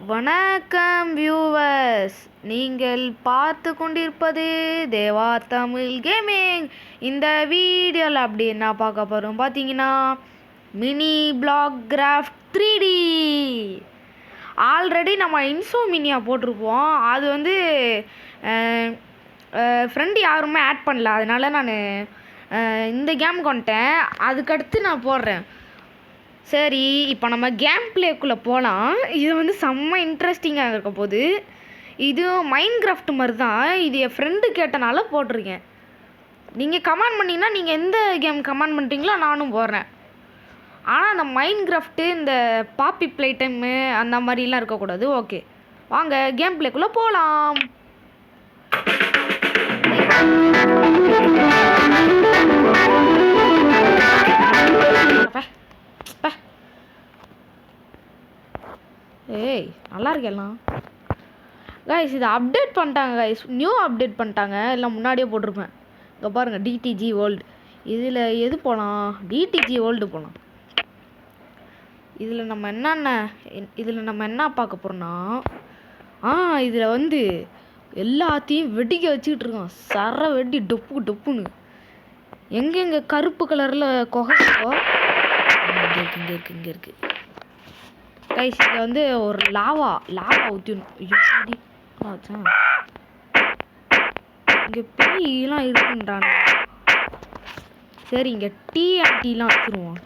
வணக்கம் வியூவர்ஸ், நீங்கள் பார்த்து கொண்டிருப்பது தேவா தமிழ் கேமிங். இந்த வீடியோவில் அப்படி என்ன பார்க்க போகிறோம் பார்த்தீங்கன்னா, mini block craft 3D. Already நம்ம இன்சோமினியா போட்டிருப்போம். அது வந்து ஃப்ரெண்டு யாருமே ஆட் பண்ணல, அதனால நான் இந்த கேமுக்கு வந்துட்டேன். அதுக்கடுத்து நான் போடுறேன். சரி, இப்போ நம்ம கேம் பிளேக்குள்ளே போகலாம். இது வந்து செம்ம இன்ட்ரெஸ்டிங்காக இருக்க போகுது. இது மைண்ட் கிராஃப்ட் மாதிரி தான். இது என் ஃப்ரெண்டு கேட்டனால போட்டிருக்கேன். நீங்கள் கமெண்ட் பண்ணிங்கன்னா நீங்கள் எந்த கேம் கமெண்ட் பண்ணுறீங்களோ நானும் போடுறேன். ஆனால் அந்த மைண்ட் கிராஃப்ட்டு, இந்த பாப்பி ப்ளே டைமு அந்த மாதிரிலாம் இருக்கக்கூடாது. ஓகே, வாங்க கேம் பிளேக்குள்ளே போகலாம். ஏய், நல்லா இருக்கெல்லாம் கைஸ். இதை அப்டேட் பண்ணிட்டாங்க கைஸ், நியூ அப்டேட் பண்ணிட்டாங்க. எல்லாம் முன்னாடியே போட்டிருப்பேன். இங்கே பாருங்கள், டிடிஜி வேர்ல்டு. இதில் எது போகலாம்? டிடிஜி வேர்ல்டு போகலாம். இதில் நம்ம என்ன பார்க்க போகிறோன்னா, இதில் வந்து எல்லாத்தையும் வெடிக்க வச்சுக்கிட்டு இருக்கோம். சர வெடி டொப்புன்னு. எங்கெங்கே கருப்பு கலரில் கொகைக்கோ இங்கே இருக்கு கைஸ். இங்கே வந்து ஒரு லாவா ஊற்றிடணும். இங்கே பேயெல்லாம் இருக்குன்றாங்க. சரி, இங்கே டிஎன்டிலாம் வச்சுருவோம்.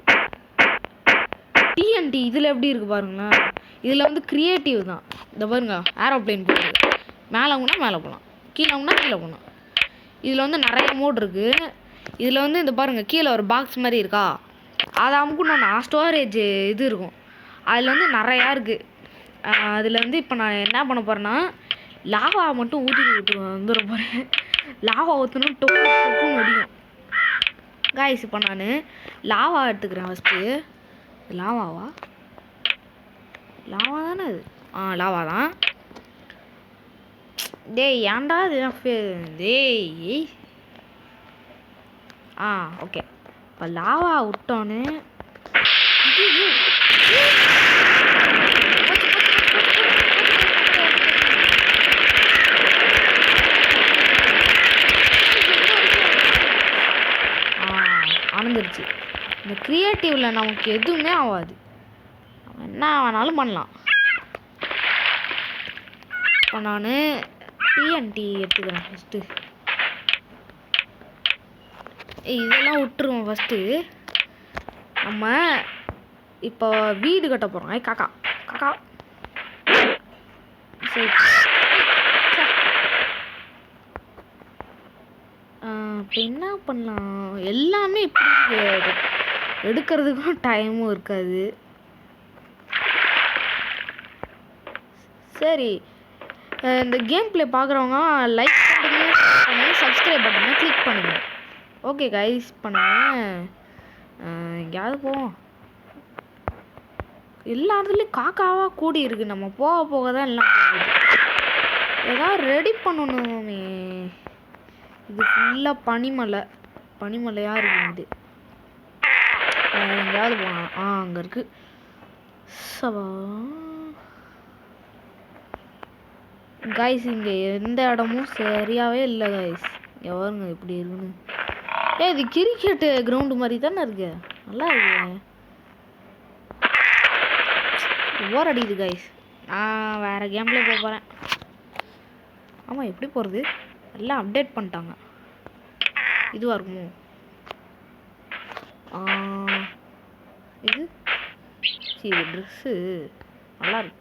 டிஎன்டி இதில் எப்படி இருக்குது பாருங்களேன். இதில் வந்து க்ரியேட்டிவ் தான். இந்த பாருங்க, ஏரோப்ளைன் போகுது. மேலே போகலாம், கீழே போகலாம். இதில் வந்து நிறைய மோட் இருக்குது. இதில் வந்து இந்த பாருங்கள், கீழே ஒரு பாக்ஸ் மாதிரி இருக்கா, அதை அமுக்குன்னா ஸ்டோரேஜ் இது இருக்கும். அதில் வந்து நிறையா இருக்குது. அதில் வந்து இப்போ நான் என்ன பண்ண போகிறேன்னா, லாவா மட்டும் ஊற்றிட்டு வந்துட போகிறேன். லாவா ஊற்றணும், டொப்புன்னு வெடிக்கும் காய்ஸ். இப்போ நான் லாவா எடுத்துக்கிறேன் ஃபஸ்ட்டு. லாவா தானே அது? லாவா தான். டேய், ஏன்டா இது? டேய், ஓகே. இப்போ லாவா விட்டோன்னு அணந்துருச்சு. இந்த க்ரியேட்டிவில் நமக்கு எதுவுமே ஆகாது. நம்ம என்ன வேணாலும் பண்ணலாம். இப்போ நான் டிஎன்டி எடுத்துக்கிறேன் ஃபஸ்ட்டு. இதெல்லாம் விட்டுருவோம். ஃபஸ்ட்டு நம்ம இப்போ வீடு கட்ட போகிறோம். காக்கா சரி. இப்போ என்ன பண்ணலாம்? எல்லாமே இப்படி இருக்கு, எடுக்கிறதுக்கும் டைமும் இருக்காது. சரி, இந்த கேம் பிளே பார்க்குறவங்க லைக் பண்ணுங்க, சப்ஸ்கிரைப் பண்ணுங்க, கிளிக் பண்ணுங்க. ஓகே கைஸ், பண்ணுங்க. எங்கேயாவது போவோம். எல்லா இடத்துலையும் காக்காவாக கூடி இருக்குது. நம்ம போக தான் எல்லாம் ஏதாவது ரெடி பண்ணணுமே. இது ஃபுல்லாக பனிமலையாக இருக்குது. எங்கேயாவது போகலாம். அங்கே இருக்குது. சவா கைஸ், இங்கே எந்த இடமும் சரியாகவே இல்லை கைஸ். இங்கே பாருங்க எப்படி இருக்குன்னு. இது கிரிக்கெட்டு கிரவுண்டு மாதிரி தானே இருக்கு. நல்லா இருக்கு. ஓவர் அடிக்குது கைஸ். நான் வேறு கேம்லேயே போக போகிறேன். ஆமாம், எப்படி போகிறது? எல்லாம் அப்டேட் பண்ணிட்டாங்க. இதுவாக இருக்குமோ? இது ட்ரெஸ்ஸு நல்லா இருக்கு.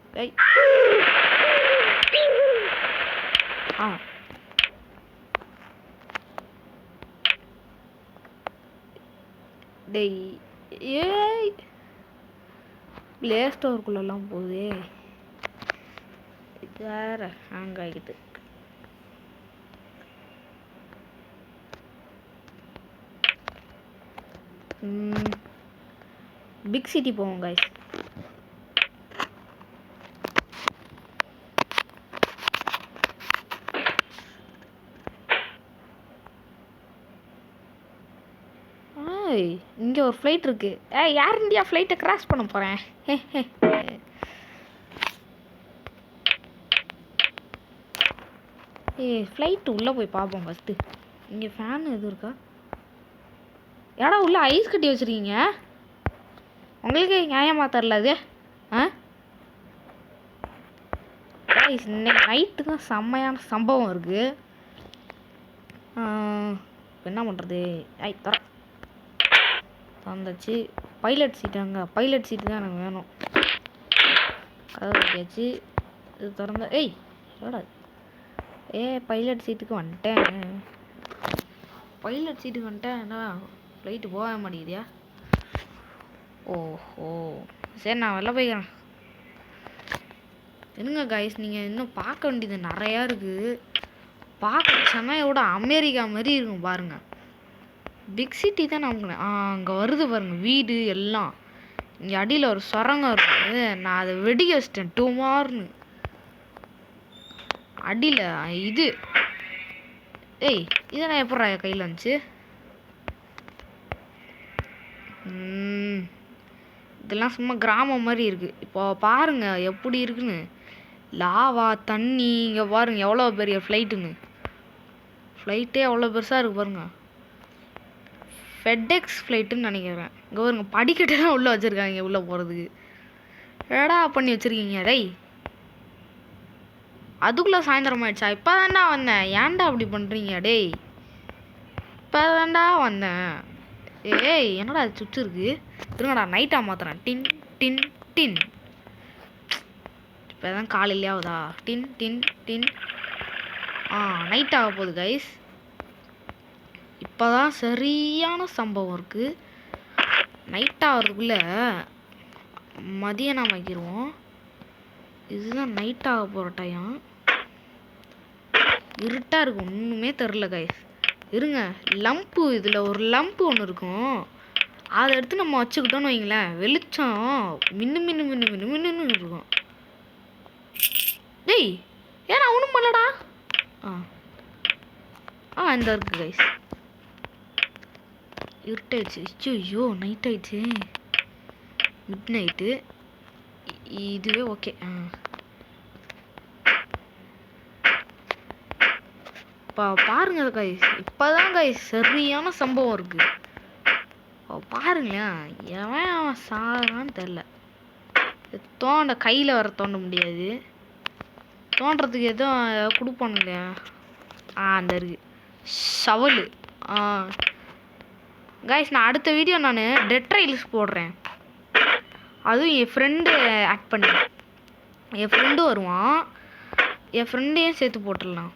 டேய், ஏய், ப்ளே ஸ்டோருக்குள்ளெல்லாம் போகுதே. வேறு ஹேங் ஆகிட்டு. பிக் சிட்டி போவோம் கைஸ். இங்கே ஒரு ஃப்ளைட் இருக்குது. ஏர் இந்தியா ஃப்ளைட்டை கிராஸ் பண்ண போகிறேன். ஃப்ளைட்டு உள்ளே போய் பார்ப்போம் ஃபஸ்ட்டு. இங்கே ஃபேன் எதுவும் இருக்கா? ஏடா உள்ளே ஐஸ் கட்டி வச்சுருக்கீங்க? உங்களுக்கு நியாயமாக தரல அது? இன்னைக்கு நைட்டு தான் செம்மையான சம்பவம் இருக்குது. இப்போ என்ன பண்ணுறது? தந்தாச்சு. பைலட் சீட்டு அங்கே, பைலட் சீட்டு தான் எனக்கு வேணும். கதவு வச்சாச்சு. இது திறந்த எவ்வளோ பைலட் சீட்டுக்கு வந்துட்டேன். பைலட் சீட்டுக்கு வந்துட்டேன். என்ன ஃப்ளைட்டு போக மாட்டேங்குதியா? ஓஹோ சரி, நான் வெளில போய்க்கிறேன். என்னங்க கைஸ், நீங்கள் இன்னும் பார்க்க வேண்டியது நிறையா இருக்குது. பார்க்க சென்னையோட அமெரிக்கா மாதிரி இருக்கும் பாருங்கள். பிக் சிட்டி தான் நமக்கு. அங்கே வருது பாருங்கள் வீடு எல்லாம். இங்கே அடியில் ஒரு சுரங்கம் இருக்குது. நான் அதை வெடிக்க வச்சிட்டேன் டுமார்னு. அடியில் இது இதெல்லாம் எப்படா கையில் வந்துச்சு? இதெல்லாம் சும்மா கிராமம் மாதிரி இருக்குது. இப்போ பாருங்கள் எப்படி இருக்குன்னு. லாவா தண்ணி. இங்கே பாருங்கள் எவ்வளோ பெரிய ஃப்ளைட்டுன்னு. ஃப்ளைட்டே எவ்வளோ பெருசாக இருக்குது பாருங்கள். ஃபெட்எக்ஸ் ஃப்ளைட்டுன்னு நினைக்கிறேன். இங்கே பாருங்க படிக்கட்டு தான் உள்ளே வச்சுருக்காங்க. உள்ளே போகிறதுக்கு ஏடா பண்ணி வச்சுருக்கீங்க? அதுக்குள்ளே சாயந்தரம் ஆயிடுச்சா? இப்போ தான்டா வந்தேன். ஏன்டா அப்படி பண்ணுறீங்க? இப்போ தான்டா வந்தேன். என்னடா அது சுவிட்ச் இருக்கு? இருங்கடா நைட்டாக மாத்துறேன். டின் டின் டின். இப்போ தான் காலையிலே ஆகுதா? டின் டின் டின். நைட் ஆக போகுது கைஸ். இப்போ தான் சரியான சம்பவம் இருக்குது. நைட் ஆகிறதுக்குள்ளே மதியானம் ஆக்கிடுவோம். இதுதான் நைட் ஆக போகிற டைம். இருட்டாக இருக்கும், ஒன்றுமே தெரில கைஸ். இருங்க, லம்ப்பு, இதில் ஒரு லம்ப்பு ஒன்று இருக்கும். அதை எடுத்து நம்ம வச்சுக்கிட்டோன்னு வைங்களேன், வெளிச்சம் மின்னு மின்னு மின்னு மின்னு மின்னு இருக்கும். ஏன்னா ஒன்றும் பண்ணலடா. இந்த இருக்கு கைஸ். இருட்டாயிடுச்சு. ஐயோ நைட் ஆயிடுச்சு. Mid night. இதுவே ஓகே. பாருங்க கைஸ், இப்போதான் கைஸ் சரியான சம்பவம் இருக்கு. பாருங்களேன், எவன் அவன் சாகான்னு தெரில. தோண்ட கையில் வர தோண்ட முடியாது. தோன்றதுக்கு எதுவும் கொடுப்பானுங்க. அந்த இருக்கு ஷவலு. கைஸ், நான் அடுத்த வீடியோ நான் டெட் ரைல்ஸ் போடுறேன். அதுவும் என் ஃப்ரெண்டு ஆட் பண்ணி, என் ஃப்ரெண்டு வருவான். என் ஃப்ரெண்டையும் சேர்த்து போட்டுடலாம்.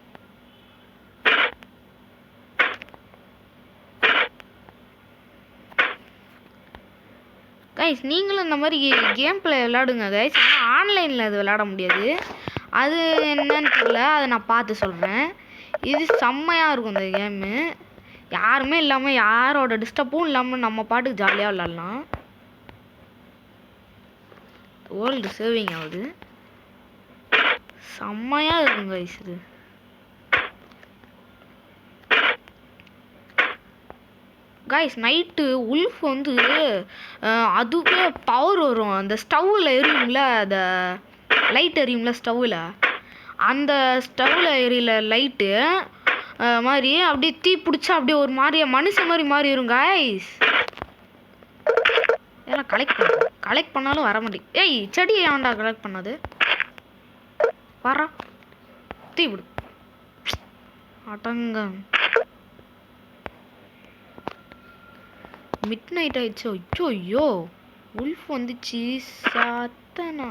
கைஸ், நீங்களும் இந்த மாதிரி கேம் பிளே விளையாடுங்க கைஸ். ஆனால் ஆன்லைனில் அது விளையாட முடியாது. அது என்னன்னு தெரியல, அதை நான் பார்த்து சொல்கிறேன். இது செம்மையாக இருக்கும் இந்த கேமு. யாருமே இல்லாமல், யாரோட டிஸ்டர்பும் இல்லாமல் நம்ம பாட்டுக்கு ஜாலியாக விளாட்லாம். வேர்ல்டு சேவிங் ஆகுது. செம்மையாக இருக்கும் கைஸ் இது. கைஸ், நைட்டு உல்ஃப் வந்து அதுக்கே பவர் வரும். அந்த ஸ்டவ்வில் எரியும்ல, அந்த லைட் எரியும்ல ஸ்டவ்வில், அந்த ஸ்டவ்வில் எரியல லைட்டு மாதிரி அப்படியே தீ பிடிச்சா அப்படியே ஒரு மாதிரியா மனுஷன் மாதிரி மாறிடும் கைஸ். ஏன்னா கலெக்ட் பண்ணாலும் வர மாட்டேங்குது. செடியை ஏன்டா கலெக்ட் பண்ணாது? வரா தீ விடு அடங்க. மிட் நைட் ஆயிடுச்சு. ஐயோ உல்ஃப் வந்துச்சு. சாத்தனா